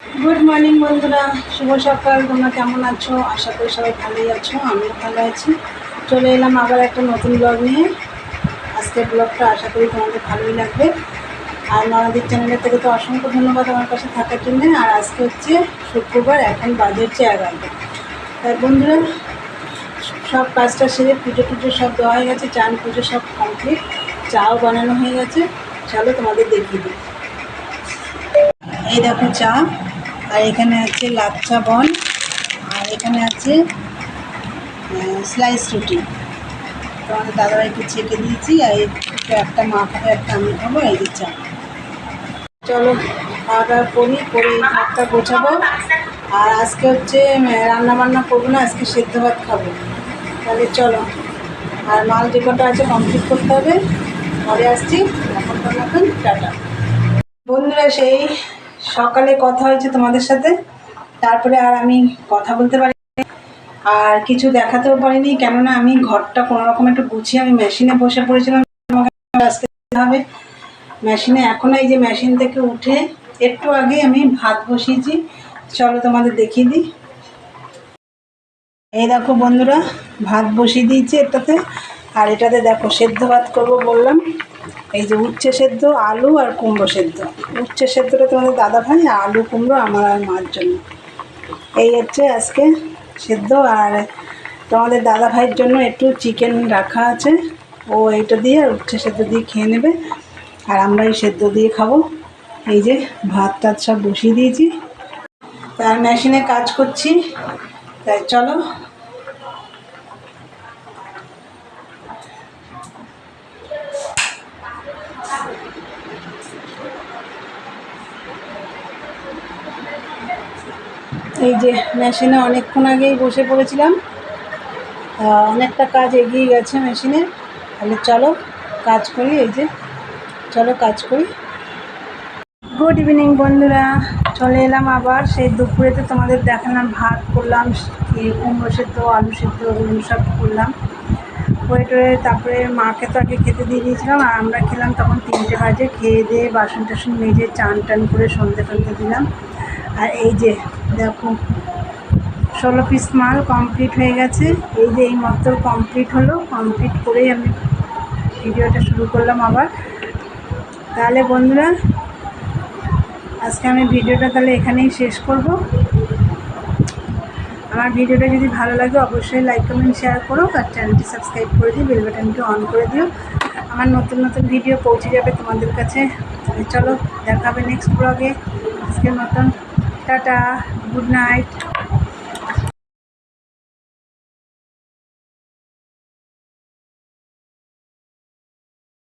Good morning বন্ধুরা, শুভ সকাল। তোমরা কেমন আছো? আশা করি সবাই ভালোই আছো, আমিও ভালো আছি। চলে এলাম আবার একটা নতুন ব্লগ নিয়ে। আজকের ব্লগটা আশা করি তোমাদের ভালোই লাগবে। আর ননদির চ্যানেলের থেকে তো অসংখ্য ধন্যবাদ আমার পাশে থাকার জন্যে। আর আজকে হচ্ছে শুক্রবার, এখন বাজে হচ্ছে 11টা। তাই বন্ধুরা, সব কাজটা সেরে পুজো টুজো সব দেওয়া হয়ে গেছে, চান পুজো সব কমপ্লিট, চাও বানানো হয়ে গেছে। চলো তোমাদের দেখিয়ে দিই। এই দেখো চা, আর এখানে আছে লাচ্ছা বন, আর এখানে আছে স্লাইস রুটি। তোমাদের দাদাভাইকে ছেঁকে দিয়েছি, আর একটা মা খাবে, একটা আমি খাবো। এই যে চা। চলো খাওয়া দাওয়া করে এই ভাতটা গোছাবো। আর আজকে হচ্ছে রান্না বান্না করবো না, আজকে সেদ্ধ ভাত খাবো। তাহলে চলো, আর মাল যে কটা আছে কমপ্লিট করতে হবে। পরে আসছি, এখনকার মতন টাটা। বন্ধুরা, সেই সকালে কথা হয়েছে তোমাদের সাথে, তারপরে আর আমি কথা বলতে পারি আর কিছু দেখাতেও পারিনি, কেননা আমি ঘরটা কোনো রকম একটু গুছিয়ে আমি মেশিনে বসে পড়েছিলাম। আজকে হবে মেশিনে, এখন এই যে মেশিন থেকে উঠে একটু আগে আমি ভাত বসিয়েছি। চলো তোমাদের দেখিয়ে দিই। এই দেখো বন্ধুরা, ভাত বসিয়ে দিয়েছি এটাতে। আর এটাতে দেখো সেদ্ধ ভাত করব বললাম। এই যে উচ্ছে সেদ্ধ, আলু আর কুমড়ো সেদ্ধ। উচ্ছে সেদ্ধটা তোমাদের দাদা ভাই, আর আলু কুমড়ো আমার আর মার জন্য। এই হচ্ছে আজকে সেদ্ধ। আর তোমাদের দাদা ভাইয়ের জন্য একটু চিকেন রাখা আছে, ও এইটা দিয়ে আর উচ্ছে সেদ্ধ দিয়ে খেয়ে নেবে, আর আমরা এই সেদ্ধ দিয়ে খাবো। এই যে ভাত টাত সব বসিয়ে দিয়েছি, তার মেশিনে কাজ করছি। তাই চলো। এই যে মেশিনে অনেকক্ষণ আগেই বসে পড়েছিলাম, অনেকটা কাজ এগিয়ে গেছে মেশিনে। তাহলে চলো কাজ করি। এই যে চলো কাজ করি। গুড ইভিনিং বন্ধুরা, চলে এলাম আবার। সেই দুপুরেতে তোমাদের দেখালাম ভাত করলাম, কুমড়ো সেদ্ধ, আলু সেদ্ধ, ওগুলো সব করলাম করে তারপরে মাকে তো আগে খেতে দিয়ে দিয়েছিলাম, আর আমরা খেলাম তখন 3টে বাজে। খেয়ে দিয়ে বাসন টাসন মেজে চান টান করে সন্ধে টন্ধে দিলাম। আর এই যে দেখো 16 পিস মাল কমপ্লিট হয়ে গেছে। এই যে এই মাত্র কমপ্লিট হলো, কমপ্লিট করেই আমি ভিডিওটা শুরু করলাম আবার। তাহলে বন্ধুরা, আজকে আমি ভিডিওটা তাহলে এখানেই শেষ করব। আমার ভিডিওটা যদি ভালো লাগে অবশ্যই লাইক কমেন্ট শেয়ার করো, আর চ্যানেলটি সাবস্ক্রাইব করে দিও, বেল বাটনটি অন করে দিও। আমার নতুন নতুন ভিডিও পৌঁছে যাবে তোমাদের কাছে। চলো দেখা হবে নেক্সট ব্লগে। আজকের মতন টাটা, গুড নাইট।